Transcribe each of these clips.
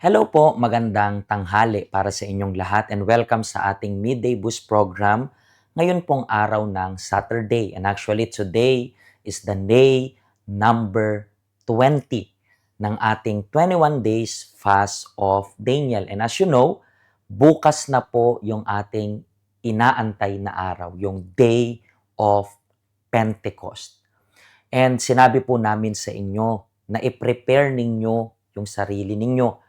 Hello po, magandang tanghali para sa inyong lahat and welcome sa ating Midday Boost program. Ngayon pong araw ng Saturday and actually today is the day number 20 ng ating 21 days fast of Daniel. And as you know, bukas na po yung ating inaantay na araw, yung Day of Pentecost. And sinabi po namin sa inyo na i-prepare ninyo yung sarili ninyo.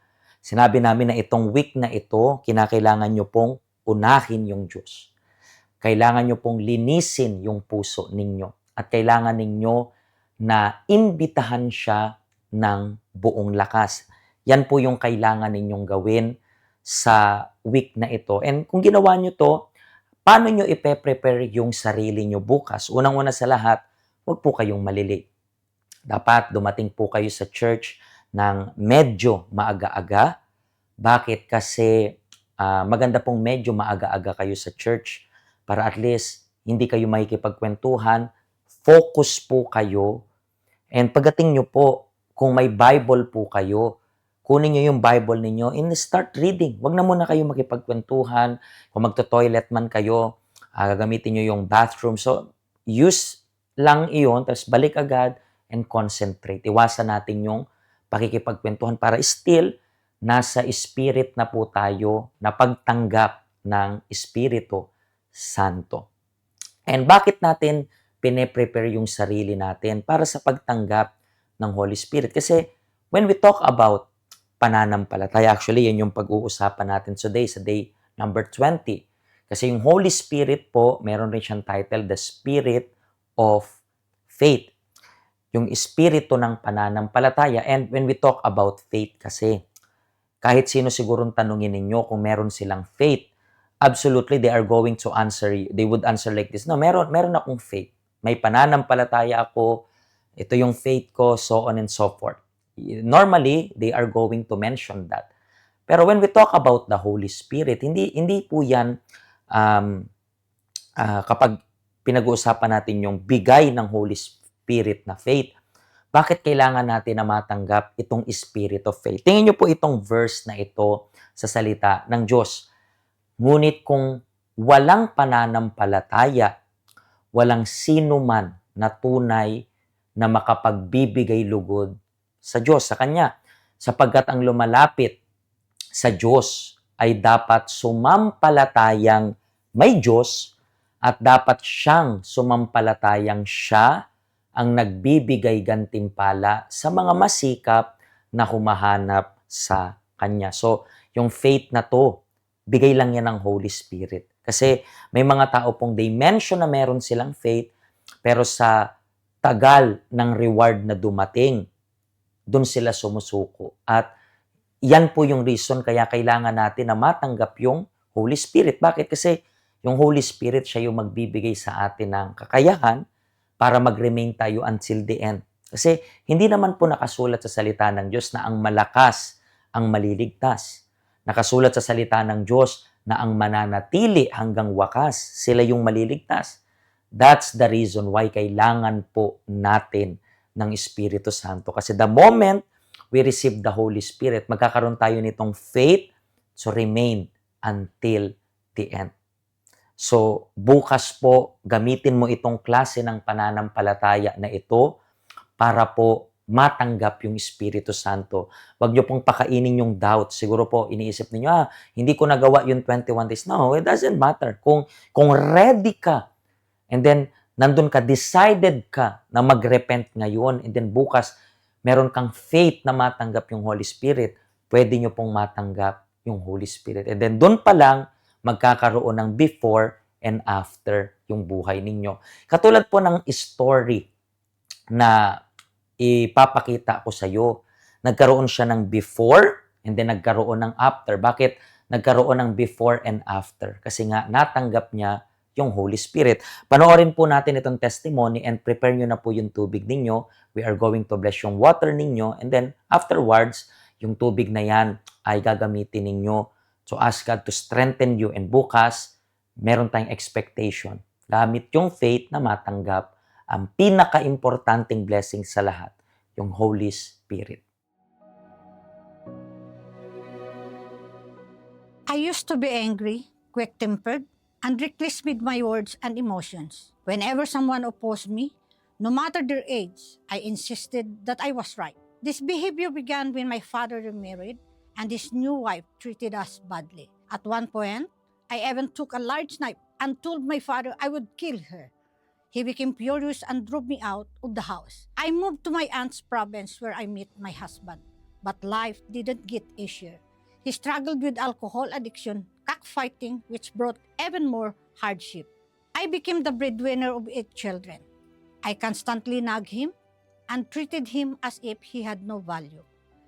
Sinabi namin na itong week na ito, kinakailangan nyo pong unahin yung Diyos. Kailangan nyo pong linisin yung puso ninyo. At kailangan ninyo na imbitahan siya ng buong lakas. Yan po yung kailangan ninyong gawin sa week na ito. And kung ginawa nyo to, paano nyo ipe-prepare yung sarili nyo bukas? Unang-una sa lahat, huwag po kayong malilate. Dapat dumating po kayo sa church ng medyo maaga-aga. Bakit? Kasi maganda pong medyo maaga-aga kayo sa church para at least hindi kayo makikipagkwentuhan, focus po kayo, and pagdating nyo po, kung may Bible po kayo, kunin nyo yung Bible ninyo and start reading. Huwag na muna kayo makipagkwentuhan. Kung magto-toilet man kayo, gagamitin nyo yung bathroom. So, use lang iyon, tapos balik agad and concentrate. Iwasan natin yung pakikipagkwentuhan para still nasa spirit na po tayo na pagtanggap ng Espiritu Santo. And bakit natin pine-prepare yung sarili natin para sa pagtanggap ng Holy Spirit? Kasi when we talk about pananampalataya, actually yan yung pag-uusapan natin today sa day number 20. Kasi yung Holy Spirit po, meron rin siyang title, The Spirit of Faith. Yung espiritu ng pananampalataya. And when we talk about faith kasi, kahit sino sigurong tanungin ninyo kung meron silang faith, absolutely they are going to answer, they would answer like this, no, meron akong faith. May pananampalataya ako, ito yung faith ko, so on and so forth. Normally, they are going to mention that. Pero when we talk about the Holy Spirit, hindi po yan kapag pinag-uusapan natin yung bigay ng Holy Spirit na faith. Bakit kailangan natin na matanggap itong Spirit of Faith? Tingnan niyo po itong verse na ito sa salita ng Diyos. Ngunit kung walang pananampalataya, walang sino man na tunay na makapagbibigay lugod sa Diyos, sa Kanya. Sapagkat ang lumalapit sa Diyos ay dapat sumampalatayang may Diyos at dapat siyang sumampalatayang siya ang nagbibigay gantimpala sa mga masikap na humahanap sa Kanya. So, yung faith na to, bigay lang yan ng Holy Spirit. Kasi may mga tao pong they mention na meron silang faith, pero sa tagal ng reward na dumating, dun sila sumusuko. At yan po yung reason kaya kailangan natin na matanggap yung Holy Spirit. Bakit? Kasi yung Holy Spirit, siya yung magbibigay sa atin ng kakayahan para mag-remain tayo until the end. Kasi hindi naman po nakasulat sa salita ng Diyos na ang malakas ang maliligtas. Nakasulat sa salita ng Diyos na ang mananatili hanggang wakas, sila yung maliligtas. That's the reason why kailangan po natin ng Espiritu Santo. Kasi the moment we receive the Holy Spirit, magkakaroon tayo nitong faith to remain until the end. So, bukas po, gamitin mo itong klase ng pananampalataya na ito para po matanggap yung Espiritu Santo. Huwag nyo pong pakainin yung doubt. Siguro po, iniisip niyo hindi ko nagawa yung 21 days. No, it doesn't matter. Kung ready ka, and then, nandun ka, decided ka na mag-repent ngayon, and then bukas, meron kang faith na matanggap yung Holy Spirit, pwede nyo pong matanggap yung Holy Spirit. And then, dun pa lang, magkakaroon ng before and after yung buhay ninyo. Katulad po ng story na ipapakita ko sa iyo. Nagkaroon siya ng before and then nagkaroon ng after. Bakit nagkaroon ng before and after? Kasi nga natanggap niya yung Holy Spirit. Panoorin po natin itong testimony and prepare nyo na po yung tubig ninyo. We are going to bless yung water ninyo and then afterwards, yung tubig na yan ay gagamitin ninyo to ask God to strengthen you. And bukas, meron tayong expectation. Gamit yung faith na matanggap ang pinaka-importanting blessing sa lahat, yung Holy Spirit. I used to be angry, quick-tempered, and reckless with my words and emotions. Whenever someone opposed me, no matter their age, I insisted that I was right. This behavior began when my father remarried and his new wife treated us badly. At one point, I even took a large knife and told my father I would kill her. He became furious and drove me out of the house. I moved to my aunt's province where I met my husband. But life didn't get easier. He struggled with alcohol addiction, cockfighting, which brought even more hardship. I became the breadwinner of 8 children. I constantly nagged him and treated him as if he had no value.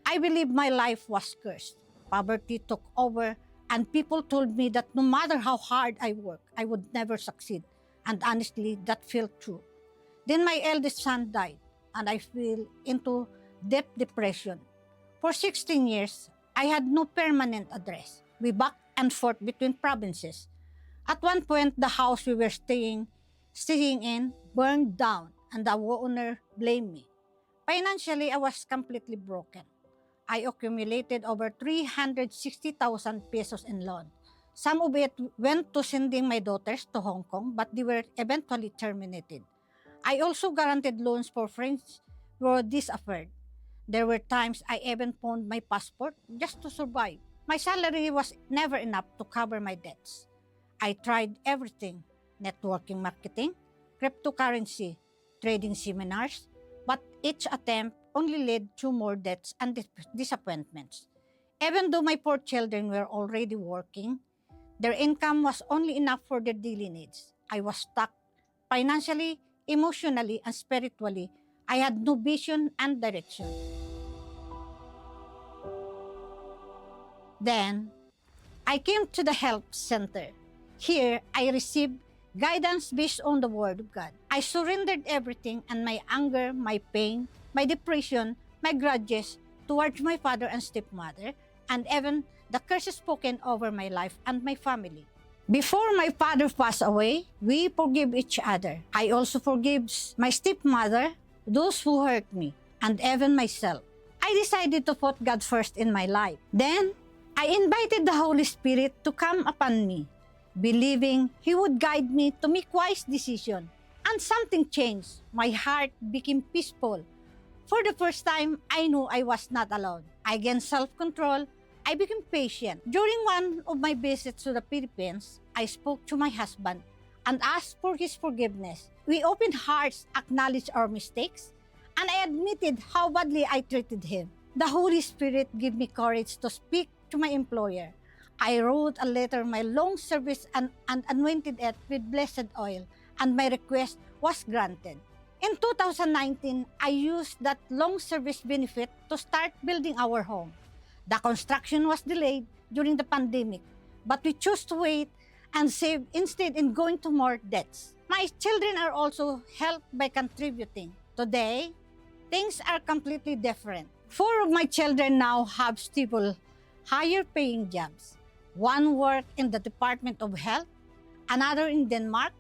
I believed my life was cursed. Poverty took over, and people told me that no matter how hard I worked, I would never succeed. And honestly, that felt true. Then my eldest son died, and I fell into deep depression. For 16 years, I had no permanent address. We backed and forth between provinces. At one point, the house we were staying in burned down, and the owner blamed me. Financially, I was completely broken. I accumulated over 360,000 pesos in loan. Some of it went to sending my daughters to Hong Kong, but they were eventually terminated. I also guaranteed loans for friends who were disappeared. There were times I even pawned my passport just to survive. My salary was never enough to cover my debts. I tried everything: networking marketing, cryptocurrency, trading seminars, but each attempt only led to more debts and disappointments. Even though my poor children were already working, their income was only enough for their daily needs. I was stuck financially, emotionally, and spiritually. I had no vision and direction. Then, I came to the help center. Here, I received guidance based on the Word of God. I surrendered everything, and my anger, my pain, my depression, my grudges towards my father and stepmother, and even the curses spoken over my life and my family. Before my father passed away, we forgive each other. I also forgive my stepmother, those who hurt me, and even myself. I decided to put God first in my life. Then, I invited the Holy Spirit to come upon me, believing He would guide me to make wise decisions. And something changed. My heart became peaceful. For the first time, I knew I was not alone. I gained self-control. I became patient. During one of my visits to the Philippines, I spoke to my husband and asked for his forgiveness. We opened hearts, acknowledged our mistakes, and I admitted how badly I treated him. The Holy Spirit gave me courage to speak to my employer. I wrote a letter, my long service, and anointed it with blessed oil, and my request was granted. In 2019, I used that long service benefit to start building our home. The construction was delayed during the pandemic, but we chose to wait and save instead in going to more debts. My children are also helped by contributing. Today, things are completely different. 4 of my children now have stable, higher paying jobs. One worked in the Department of Health, another in Denmark.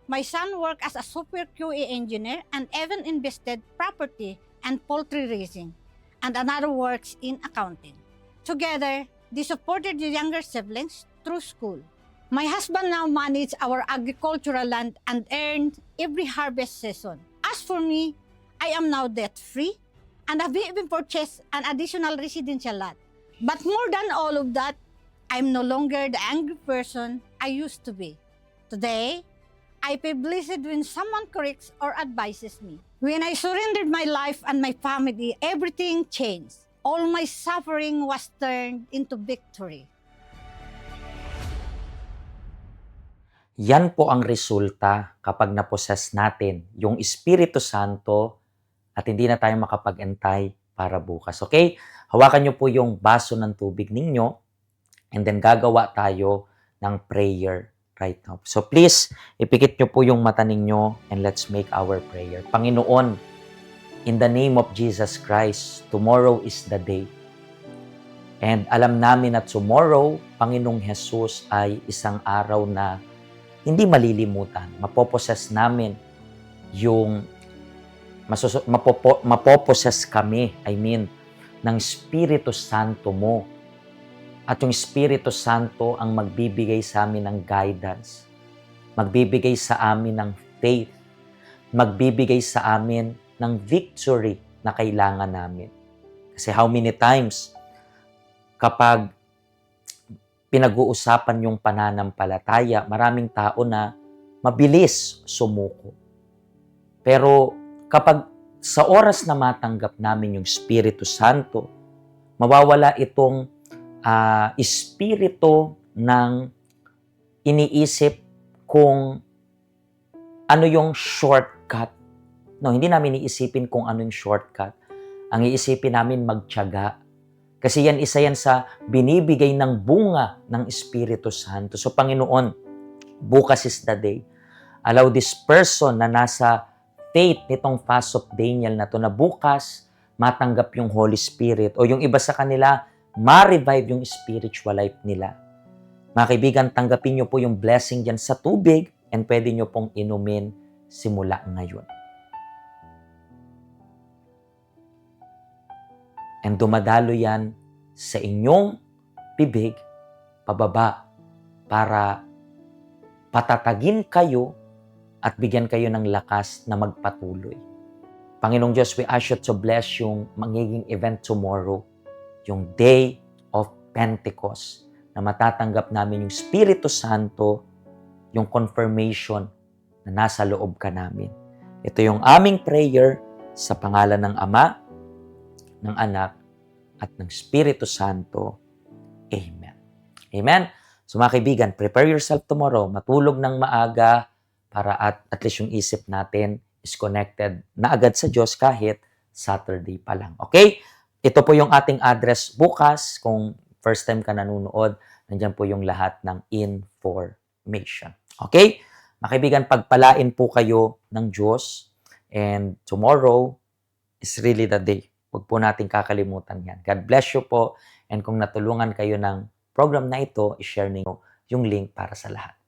My son worked as a software QA engineer and even invested property and poultry raising, and another works in accounting. Together, they supported the younger siblings through school. My husband now manages our agricultural land and earned every harvest season. As for me, I am now debt-free and have even purchased an additional residential lot. But more than all of that, I'm no longer the angry person I used to be. Today, I feel blessed when someone corrects or advises me. When I surrendered my life and my family, everything changed. All my suffering was turned into victory. Yan po ang resulta kapag naposes natin yung Espiritu Santo at hindi na tayo makapag-antay para bukas. Okay? Hawakan nyo po yung baso ng tubig ninyo and then gagawa tayo ng prayer right now. So please, ipikit nyo po yung mata ninyo and let's make our prayer. Panginoon, in the name of Jesus Christ, tomorrow is the day. And alam namin na tomorrow, Panginoong Jesus, ay isang araw na hindi malilimutan. Mapoposes namin yung mapoposes kami, ng Espiritu Santo mo. At yung Espiritu Santo ang magbibigay sa amin ng guidance, magbibigay sa amin ng faith, magbibigay sa amin ng victory na kailangan namin. Kasi how many times kapag pinag-uusapan yung pananampalataya, maraming tao na mabilis sumuko. Pero kapag sa oras na matanggap namin yung Espiritu Santo, mawawala itong espiritu ng iniisip kung ano yung shortcut. No, hindi namin iisipin kung ano yung shortcut. Ang iisipin namin magtiyaga. Kasi isa yan sa binibigay ng bunga ng Espiritu Santo. So Panginoon, bukas is the day. Allow this person na nasa faith nitong fast of Daniel na to na bukas matanggap yung Holy Spirit o yung iba sa kanila ma-revive yung spiritual life nila. Mga kaibigan, tanggapin nyo po yung blessing dyan sa tubig and pwede nyo pong inumin simula ngayon. And dumadalo yan sa inyong bibig pababa para patatagin kayo at bigyan kayo ng lakas na magpatuloy. Panginoong Diyos, we ask you to bless yung magiging event tomorrow, yung Day of Pentecost, na matatanggap namin yung Espiritu Santo, yung confirmation na nasa loob ka namin. Ito yung aming prayer sa pangalan ng Ama, ng Anak, at ng Espiritu Santo. Amen. Amen. So mga kaibigan, prepare yourself tomorrow, matulog ng maaga para at least yung isip natin is connected na agad sa Diyos kahit Saturday pa lang. Okay? Ito po yung ating address bukas. Kung first time ka nanonood, nandyan po yung lahat ng information. Okay? Mga kaibigan, pagpalain po kayo ng Diyos and tomorrow is really the day. Huwag po natin kakalimutan yan. God bless you po and kung natulungan kayo ng program na ito, i-share niyo yung link para sa lahat.